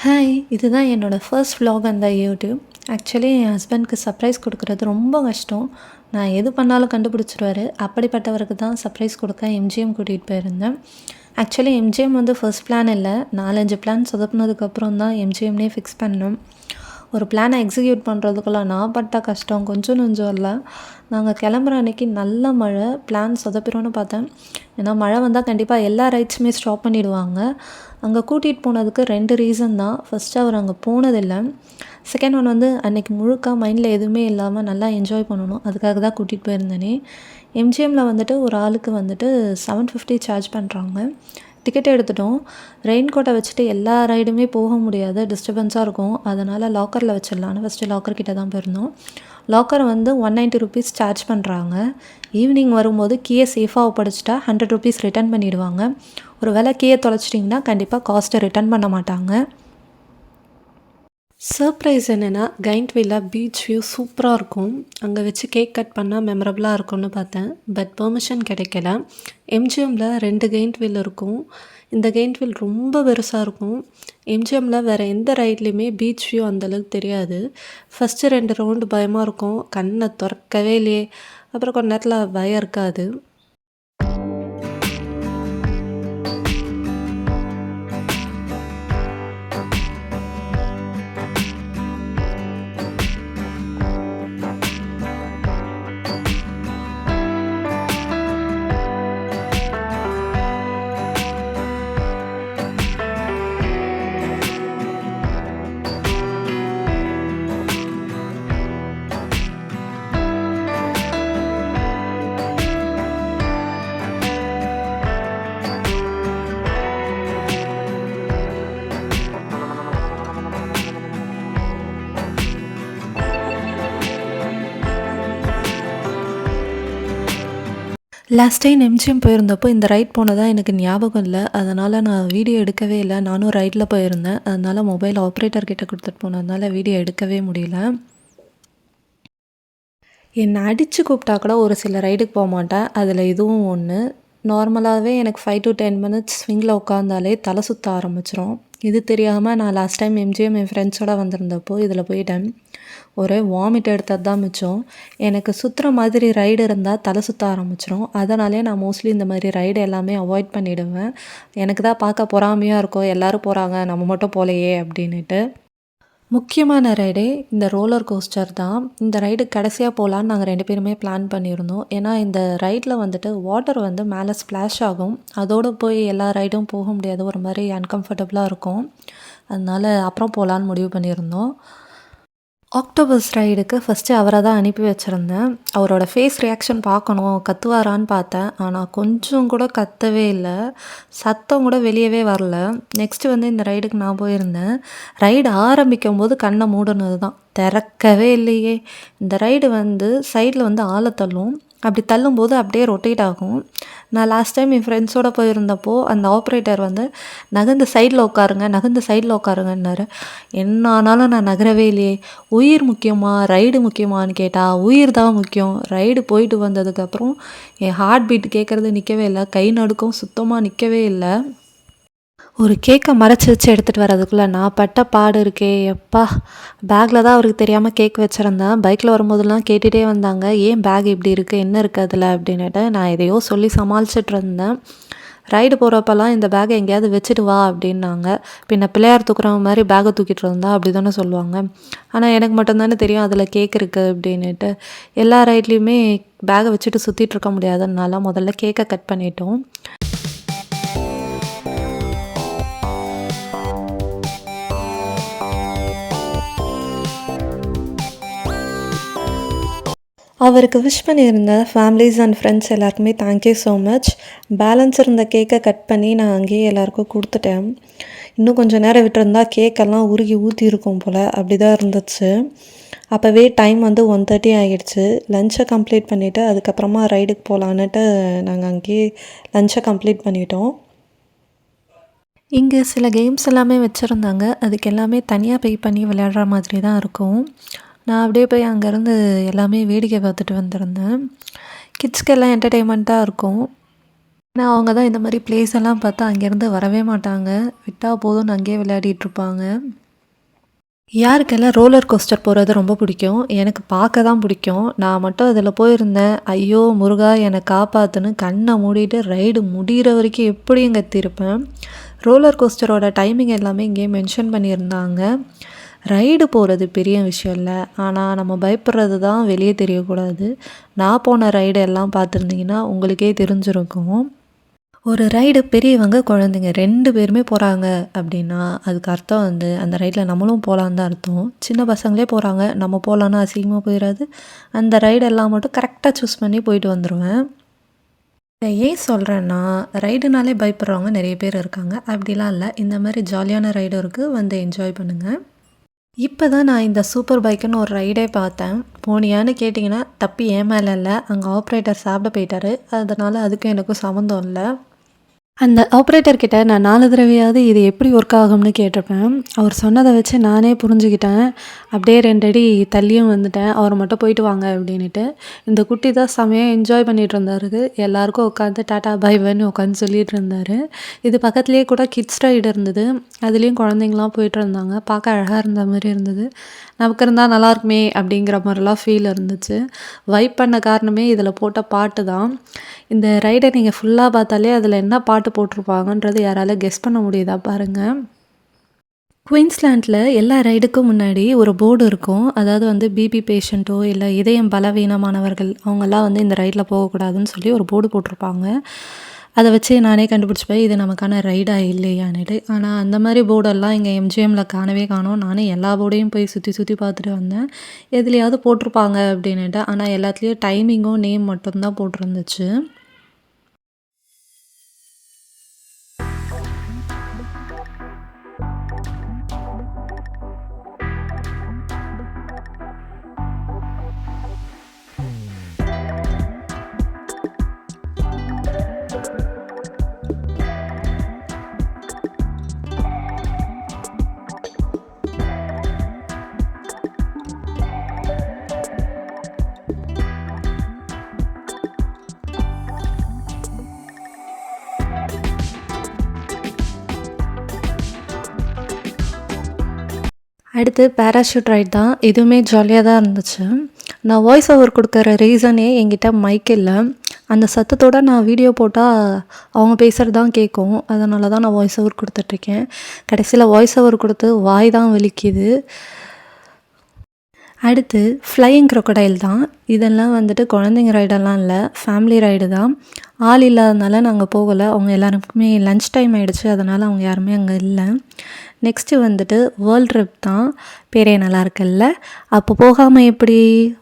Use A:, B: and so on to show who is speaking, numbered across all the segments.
A: Hi! இதுதான் என்னோட first vlog அந்த யூடியூப். ஆக்சுவலி என் ஹஸ்பண்ட்க்கு சர்ப்ரைஸ் கொடுக்குறது ரொம்ப கஷ்டம். நான் எது பண்ணாலும் கண்டுபிடிச்சிருவாரு. அப்படிப்பட்டவருக்கு தான் சர்ப்ரைஸ் கொடுக்க எம்ஜிஎம் கூட்டிகிட்டு போயிருந்தேன். ஆக்சுவலி எம்ஜிஎம் வந்து ஃபர்ஸ்ட் பிளான் இல்லை. 4, 5 பிளான் சொதப்புனதுக்கப்புறம் தான் எம்ஜிஎம்னே ஃபிக்ஸ் பண்ணோம். ஒரு பிளானை எக்ஸிக்யூட் பண்ணுறதுக்குள்ள நான் பட்ட கஷ்டம் கொஞ்சம் நெஞ்சம் இல்லை. நாங்கள் கிளம்புற அன்றைக்கி நல்ல மழை. பிளான் சொதப்பிடும்னு பார்த்தேன். ஏன்னா மழை வந்தால் கண்டிப்பாக எல்லா ரைட்ஸுமே ஸ்டாப் பண்ணிவிடுவாங்க. அங்கே கூட்டிகிட்டு போனதுக்கு 2 ரீசன் தான். ஃபஸ்ட்டு அவர் அங்கே போனதில்லை. செகண்ட் ஒன் வந்து அன்றைக்கி முழுக்க மைண்டில் எதுவுமே இல்லாமல் நல்லா என்ஜாய் பண்ணணும். அதுக்காக தான் கூட்டிகிட்டு போயிருந்தேனே. எம்ஜிஎம்மில் வந்துட்டு ஒரு ஆளுக்கு வந்துட்டு 750 சார்ஜ் பண்ணுறாங்க. டிக்கெட் எடுத்துட்டோம். ரெயின் கோட்டை வச்சுட்டு எல்லா ரைடுமே போக முடியாது, டிஸ்டர்பன்ஸாக இருக்கும். அதனால் லாக்கரில் வச்சிடலான்னு ஃபஸ்ட்டு லாக்கர் கிட்ட தான் போயிருந்தோம். லாக்கர் வந்து 190 ருபீஸ் சார்ஜ் பண்ணுறாங்க. ஈவினிங் வரும்போது கீயை சேஃபாக ஒப்படைச்சிட்டா 100 ருபீஸ் ரிட்டர்ன் பண்ணிவிடுவாங்க. ஒரு வேளை கீயை தொலைச்சிட்டிங்கன்னா கண்டிப்பாக காஸ்ட்டை ரிட்டர்ன் பண்ண மாட்டாங்க. சர்ப்ரைஸ் என்னென்னா, கெயின்ட்வில்ல பீச் வியூ சூப்பராக இருக்கும். அங்கே வச்சு கேக் கட் பண்ணால் மெமரபுளாக இருக்கும்னு பார்த்தேன். பட் பெர்மிஷன் கிடைக்கல. எம்ஜிஎம்மில் 2 கெயின்ட்வில் இருக்கும். இந்த கெயின்ட்வில் ரொம்ப பெருசாக இருக்கும். எம்ஜிஎம்மில் வேறு எந்த ரைட்லேயுமே பீச் வியூ அந்தளவுக்கு தெரியாது. ஃபஸ்ட்டு 2 ரவுண்டு பயமாக இருக்கும். கண்ணை திறக்கவே இல்லையே. அப்புறம் கொஞ்ச நேரத்தில் பயம் இருக்காது. லாஸ்ட் டைம் எம்ஜிஎம் போயிருந்தப்போ இந்த ரைட் போனதாக எனக்கு ஞாபகம் இல்லை. அதனால் நான் வீடியோ எடுக்கவே இல்லை. நானும் ரைடில் போயிருந்தேன். அதனால் மொபைல் ஆப்ரேட்டர் கிட்ட கொடுத்துட்டு போனதுனால வீடியோ எடுக்கவே முடியல. என்னை அடித்து கூப்பிட்டா கூட ஒரு சில ரைடுக்கு போக மாட்டேன். அதில் இதுவும் ஒன்று. நார்மலாகவே எனக்கு 5 to 10 மினிட்ஸ் ஸ்விங்கில் உட்காந்தாலே தலை சுற்ற ஆரம்பிச்சிரும். இது தெரியாமல் நான் லாஸ்ட் டைம் எம்ஜிஎம் என் ஃப்ரெண்ட்ஸோடு வந்திருந்தப்போ இதில் போயிட்டேன். ஒரே வாமிட் எடுத்தது தான் மிச்சம். எனக்கு சுற்றுற மாதிரி ரைடு இருந்தால் தலை சுற்ற ஆரம்பிச்சிரும். அதனாலே நான் மோஸ்ட்லி இந்த மாதிரி ரைடு எல்லாமே அவாய்ட் பண்ணிவிடுவேன். எனக்கு தான் பார்க்க பொறாமையாக இருக்கும், எல்லோரும் போகிறாங்க நம்ம மட்டும் போகலையே அப்படின்ட்டு. முக்கியமான ரைடே இந்த ரோலர் கோஸ்டர் தான். இந்த ரைடு கடைசியாக போகலான்னு நாங்கள் 2 பேருமே பிளான் பண்ணியிருந்தோம். ஏன்னா இந்த ரைடில் வந்துட்டு வாட்டர் வந்து மேலே ஸ்ப்ளாஷ் ஆகும். அதோடு போய் எல்லா ரைடும் போக முடியாது, ஒரு மாதிரி அன்கம்ஃபர்டபுளாக இருக்கும். அதனால் அப்புறம் போகலான்னு முடிவு பண்ணியிருந்தோம். ஆக்டோபஸ் ரைடுக்கு ஃபஸ்ட்டு அவரை தான் அனுப்பி வச்சுருந்தேன். அவரோட ஃபேஸ் ரியாக்ஷன் பார்க்கணும், கத்துவாரான்னு பார்த்தேன். ஆனால் கொஞ்சம் கூட கத்தவே இல்லை. சத்தம் கூட வெளியவே வரல. நெக்ஸ்ட்டு வந்து இந்த ரைடுக்கு நான் போயிருந்தேன். ரைடு ஆரம்பிக்கும் போது கண்ணை மூடினது தான், திறக்கவே இல்லையே. இந்த ரைடு வந்து சைடில் வந்து ஆளை தள்ளும். அப்படி தள்ளும்போது அப்படியே ரொட்டேட் ஆகும். நான் லாஸ்ட் டைம் என் ஃப்ரெண்ட்ஸோடு போயிருந்தப்போ அந்த ஆப்ரேட்டர் வந்து நகர்ந்து சைடில் உட்காருங்கன்னாரு. என்ன ஆனாலும் நான் நகரவே இல்லையே. உயிர் முக்கியமா ரைடு முக்கியமானு கேட்டால் உயிர் தான் முக்கியம். ரைடு போயிட்டு வந்ததுக்கப்புறம் என் ஹார்ட் பீட் கேட்குறது நிற்கவே இல்லை. கை நடுக்கம் சுத்தமாக நிற்கவே இல்லை. ஒரு கேக்கை மறைச்சி வச்சு எடுத்துகிட்டு வரதுக்குள்ளே நான் பட்ட பாடு இருக்கே எப்பா. பேக்கில் தான் அவருக்கு தெரியாமல் கேக் வச்சுருந்தேன். பைக்கில் வரும்போதெல்லாம் கேட்டுகிட்டே வந்தாங்க, ஏன் பேக் இப்படி இருக்குது, என்ன இருக்குது அதில் அப்படின்னுட்டு. நான் எதையோ சொல்லி சமாளிச்சுட்டு இருந்தேன். ரைடு போகிறப்பெல்லாம் இந்த பேக்கை எங்கேயாவது வச்சுட்டு வா அப்படின்னாங்க. பின்ன பிள்ளையார் தூக்குற மாதிரி பேக்கை தூக்கிட்டு இருந்தா அப்படி தானே சொல்லுவாங்க. ஆனால் எனக்கு மட்டும்தானே தெரியும் அதில் கேக் இருக்குது அப்படின்னுட்டு. எல்லா ரைட்லேயுமே பேக்கை வச்சுட்டு சுற்றிட்டு இருக்க முடியாதுனால முதல்ல கேக்கை கட் பண்ணிட்டோம். அவருக்கு விஷ் பண்ணியிருந்த ஃபேமிலிஸ் அண்ட் ஃப்ரெண்ட்ஸ் எல்லாருக்குமே தேங்க்யூ ஸோ மச். பேலன்ஸ் இருந்த கேக்கை கட் பண்ணி நான் அங்கேயே எல்லாேருக்கும் கொடுத்துட்டேன். இன்னும் கொஞ்சம் நேரம் விட்டுருந்தா கேக்கெல்லாம் உருகி ஊற்றிருக்கும் போல், அப்படி தான் இருந்துச்சு. அப்போவே டைம் வந்து 1:30 ஆகிடுச்சு. லஞ்சை கம்ப்ளீட் பண்ணிவிட்டு அதுக்கப்புறமா ரைடுக்கு போகலான்னுட்டு நாங்கள் அங்கேயே லஞ்சை கம்ப்ளீட் பண்ணிட்டோம். இங்கே சில கேம்ஸ் எல்லாமே வச்சுருந்தாங்க. அதுக்கு எல்லாமே தனியாக பே பண்ணி விளையாடுற மாதிரி தான் இருக்கும். நான் அப்படியே போய் அங்கேருந்து எல்லாமே வேடிக்கை பார்த்துட்டு வந்திருந்தேன். கிட்ஸ்க்கு எல்லாம் என்டர்டெயின்மெண்ட்டாக இருக்கும். ஏன்னா அவங்க தான் இந்த மாதிரி பிளேஸ் எல்லாம் பார்த்தா அங்கேருந்து வரவே மாட்டாங்க. விட்டா போதும்னு அங்கேயே விளையாடிட்டுருப்பாங்க. யாருக்கெல்லாம் ரோலர் கோஸ்டர் போகிறது ரொம்ப பிடிக்கும். எனக்கு பார்க்க தான் பிடிக்கும். நான் மட்டும் அதில் போயிருந்தேன். ஐயோ முருகா என்னை காப்பாத்துன்னு கண்ணை மூடிட்டு ரைடு முடிகிற வரைக்கும் எப்படியும் கத்திருப்பேன். ரோலர் கோஸ்டரோட டைமிங் எல்லாமே இங்கேயே மென்ஷன் பண்ணியிருந்தாங்க. ரைடு போகிறது பெரிய விஷயம் இல்லை, ஆனால் நம்ம பயப்படுறது தான் வெளியே தெரியக்கூடாது. நான் போன ரைடு எல்லாம் பார்த்துருந்தீங்கன்னா உங்களுக்கே தெரிஞ்சிருக்கும். ஒரு ரைடு பெரியவங்க குழந்தைங்க 2 பேருமே போகிறாங்க அப்படின்னா அதுக்கு அர்த்தம் வந்து அந்த ரைடில் நம்மளும் போகலான்னு தான் அர்த்தம். சின்ன பசங்களே போகிறாங்க, நம்ம போகலான்னா அசிங்கமாக போயிடாது. அந்த ரைடெல்லாம் மட்டும் கரெக்டாக சூஸ் பண்ணி போயிட்டு வந்துடுவேன். இதை ஏன் சொல்கிறேன்னா, ரைடுனாலே பயப்படுறவங்க நிறைய பேர் இருக்காங்க. அப்படிலாம் இல்லை, இந்த மாதிரி ஜாலியான ரைடும் இருக்குது, வந்து என்ஜாய் பண்ணுங்கள். இப்போ தான் நான் இந்த சூப்பர் பைக்குன்னு ஒரு ரைடே பார்த்தேன். போனியான்னு கேட்டிங்கன்னா தப்பி ஏன் மேலே இல்லை, அங்கே ஆப்ரேட்டர் சாப்பிட போயிட்டாரு. அதனால் அதுக்கும் எனக்கும் சம்மந்தம் இல்லை. அந்த ஆப்ரேட்டர் கிட்ட நான் 4 தடவையாவது இது எப்படி ஒர்க் ஆகும்னு கேட்டிருப்பேன். அவர் சொன்னதை வச்சு நானே புரிஞ்சுக்கிட்டேன். அப்படியே 2 அடி தள்ளியும் வந்துட்டேன். அவரை மட்டும் போயிட்டு வாங்க அப்படின்ட்டு. இந்த குட்டி தான் செமையாக என்ஜாய் பண்ணிகிட்டு இருந்தாரு. எல்லாருக்கும் உட்காந்து டாட்டா பை பைன்னு உட்காந்து சொல்லிகிட்டு இருந்தார். இது பக்கத்துலேயே கூட கிட்ஸ் ரைடு இருந்தது. அதுலேயும் குழந்தைங்களாம் போயிட்டு இருந்தாங்க. பார்க்க அழகாக இருந்த மாதிரி இருந்தது. நமக்கு இருந்தால் நல்லாயிருக்குமே அப்படிங்கிற மாதிரிலாம் ஃபீல் இருந்துச்சு. வைப் பண்ண காரணமே இதில் போட்ட பாட்டு தான். இந்த ரைடை நீங்கள் ஃபுல்லாக பார்த்தாலே அதில் என்ன பாட்டு போட்டிருப்பாங்கன்றது யாரால கெஸ் பண்ண முடியுதா பாருங்கள். குயின்ஸ்லாண்டில் எல்லா ரைடுக்கும் முன்னாடி ஒரு போர்டு இருக்கும். அதாவது வந்து பிபி பேஷண்ட்டோ இல்லை இதயம் பலவீனமானவர்கள் அவங்கெல்லாம் வந்து இந்த ரைடில் போகக்கூடாதுன்னு சொல்லி ஒரு போர்டு போட்டிருப்பாங்க. அதை வச்சு நானே கண்டுபிடிச்சிப்பேன் இது நமக்கான ரைடா இல்லையான்னுட்டு. ஆனால் அந்த மாதிரி போர்டெல்லாம் இங்கே எம்ஜிஎம்மில் காணவே காணோம். நானும் எல்லா போர்டையும் போய் சுற்றி சுற்றி பார்த்துட்டு வந்தேன். எதுலையாவது போட்டிருப்பாங்க அப்படின்னுட்டு. ஆனால் எல்லாத்துலேயும் டைமிங்கும் நேம் மட்டும்தான் போட்டிருந்துச்சு. அடுத்து பேராஷூட் ரைட் தான். இதுவுமே ஜாலியாக தான் இருந்துச்சு. நான் வாய்ஸ் ஓவர் கொடுக்குற ரீசனே என்கிட்ட மைக் இல்லை. அந்த சத்தத்தோடு நான் வீடியோ போட்டால் அவங்க பேசுகிறது தான் கேட்கும். அதனால தான் நான் வாய்ஸ் ஓவர் கொடுத்துட்ருக்கேன். கடைசியில் வாய்ஸ் ஓவர் கொடுத்து வாய் தான் வலிக்குது. அடுத்து ஃப்ளையிங் க்ரொக்கடைல் தான். இதெல்லாம் வந்துட்டு குழந்தைங்க ரைடெல்லாம் இல்லை, ஃபேமிலி ரைடு தான். ஆள் இல்லாதனால நாங்கள் போகலை. அவங்க எல்லாருக்குமே லன்ச் டைம் ஆகிடுச்சு, அதனால் அவங்க யாருமே அங்கே இல்லை. நெக்ஸ்ட்டு வந்துட்டு வேர்ல்ட் ட்ரிப் தான். பேரே நல்லா இருக்குல்ல. அப்போ போகாமல் எப்படி?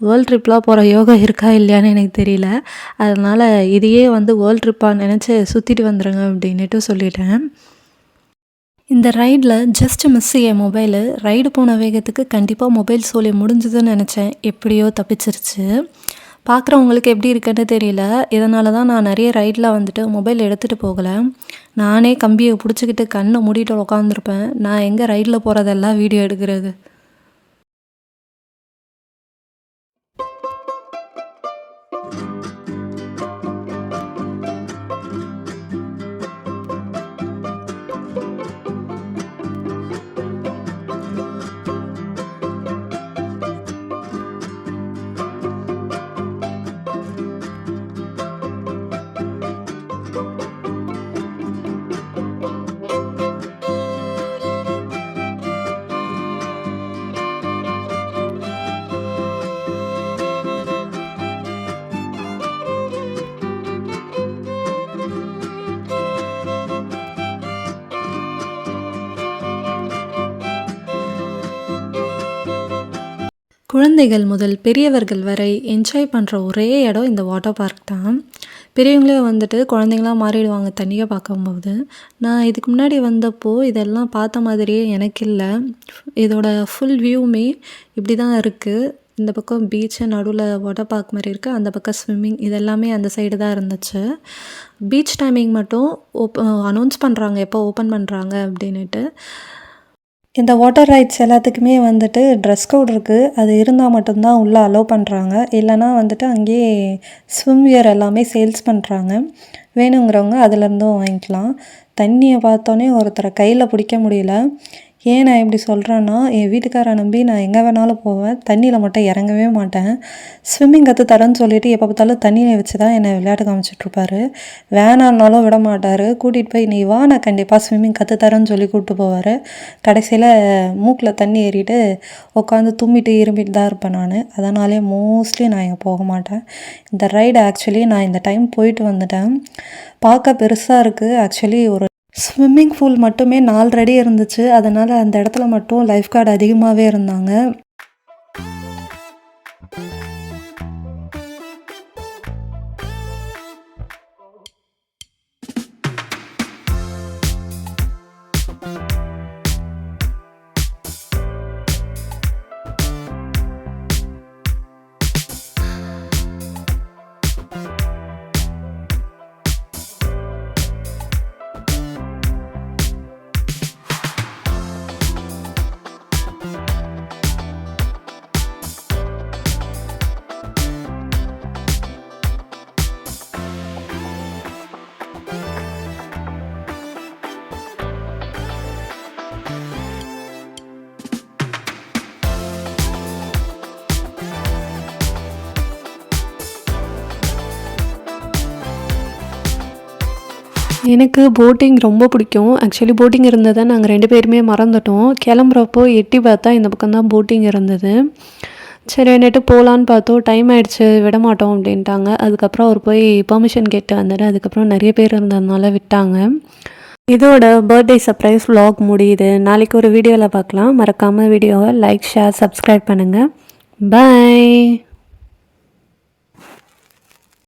A: வேர்ல்ட் ட்ரிப்லாம் போகிற யோகா இருக்கா இல்லையான்னு எனக்கு தெரியல. அதனால் இதையே வந்து வேர்ல்ட் ட்ரிப்பாக நினச்சி சுற்றிட்டு வந்துடுங்க அப்படின்ட்டு சொல்லிட்டேன். இந்த ரைடில் ஜஸ்ட் மிஸ் என் மொபைலு. ரைடு போன வேகத்துக்கு கண்டிப்பாக மொபைல் சோலி முடிஞ்சுதுன்னு நினச்சேன். எப்படியோ தப்பிச்சிருச்சு. பார்க்குறவங்களுக்கு எப்படி இருக்குன்னு தெரியல. இதனால தான் நான் நிறைய ரைடில் வந்துட்டு மொபைல் எடுத்துகிட்டு போகலை. நானே கம்பியை பிடிச்சிக்கிட்டு கண்ணை மூடிட்டு உட்காந்துருப்பேன். நான் எங்கே ரைடில் போகிறதெல்லாம் வீடியோ எடுக்கிறது. குழந்தைகள் முதல் பெரியவர்கள் வரை என்ஜாய் பண்ணுற ஒரே இடம் இந்த வாட்டர் பார்க் தான். பெரியவங்களே வந்துட்டு குழந்தைங்களாம் மாறிடுவாங்க தண்ணியை பார்க்கும்போது. நான் இதுக்கு முன்னாடி வந்தப்போ இதெல்லாம் பார்த்த மாதிரியே எனக்கு இல்லை. இதோட ஃபுல் வியூவுமே இப்படி தான் இருக்குது. இந்த பக்கம் பீச்சு, நடுவில் வாட்டர் பார்க் மாதிரி இருக்குது. அந்த பக்கம் ஸ்விம்மிங், இதெல்லாமே அந்த சைடு தான் இருந்துச்சு. பீச் டைமிங் மட்டும் அனௌன்ஸ் பண்ணுறாங்க எப்போ ஓப்பன் பண்ணுறாங்க அப்படின்ட்டு. இந்த வாட்டர் ரைட்ஸ் எல்லாத்துக்குமே வந்துட்டு ட்ரெஸ் கோட் இருக்குது. அது இருந்தால் மட்டும்தான் உள்ளே அலோவ் பண்ணுறாங்க. இல்லைனா வந்துட்டு அங்கேயே ஸ்விம் வியர் எல்லாமே சேல்ஸ் பண்ணுறாங்க. வேணுங்கிறவங்க அதுலேருந்தும் வாங்கிக்கலாம். தண்ணியை பார்த்தோன்னே ஒருத்தரை கையில் பிடிக்க முடியல. ஏன் நான் இப்படி சொல்கிறேன்னா, என் வீட்டுக்காரை நம்பி நான் எங்கே வேணாலும் போவேன், தண்ணியில் மட்டும் இறங்கவே மாட்டேன். ஸ்விம்மிங் கற்று தரேன்னு சொல்லிவிட்டு எப்போ பார்த்தாலும் தண்ணியை வச்சு தான் என்னை விளையாட்டு காமிச்சிட்ருப்பாரு. வேணான்னாலும் விட மாட்டார். கூட்டிகிட்டு போய் நீ வா, நான் கண்டிப்பாக ஸ்விம்மிங் கற்று தரேன்னு சொல்லி கூப்பிட்டு போவார். கடைசியில் மூக்கில் தண்ணி ஏறிட்டு உட்காந்து தும்மிட்டு இரும்பிட்டு தான் இருப்பேன் நான். அதனாலே மோஸ்ட்லி நான் இங்கே போக மாட்டேன். இந்த ரைடு ஆக்சுவலி நான் இந்த டைம் போயிட்டு வந்துட்டேன். பார்க்க பெருசாக இருக்குது. ஆக்சுவலி ஒரு ஸ்விம்மிங் பூல் மட்டுமே 4 அடி இருந்துச்சு. அதனால் அந்த இடத்துல மட்டும் லைஃப் கார்டு அதிகமாகவே இருந்தாங்க. எனக்கு போட்டிங் ரொம்ப பிடிக்கும். ஆக்சுவலி போட்டிங் இருந்ததை நாங்கள் 2 பேருமே மறந்துட்டோம். கிளம்புறப்போ எட்டி பார்த்தா இந்த பக்கம் தான் போட்டிங் இருந்தது. சரி என்னட்டு போகலான்னு பார்த்தோம். டைம் ஆகிடுச்சு, விட மாட்டோம் அப்படின்ட்டாங்க. அதுக்கப்புறம் அவர் போய் பெர்மிஷன் கேட்டு வந்தார். அதுக்கப்புறம் நிறைய பேர் இருந்ததுனால விட்டாங்க. இதோட பர்த்டே சர்ப்ரைஸ் vlog முடியுது. நாளைக்கு ஒரு வீடியோவில் பார்க்கலாம். மறக்காமல் வீடியோவை லைக், ஷேர், சப்ஸ்கிரைப் பண்ணுங்கள். பாய்.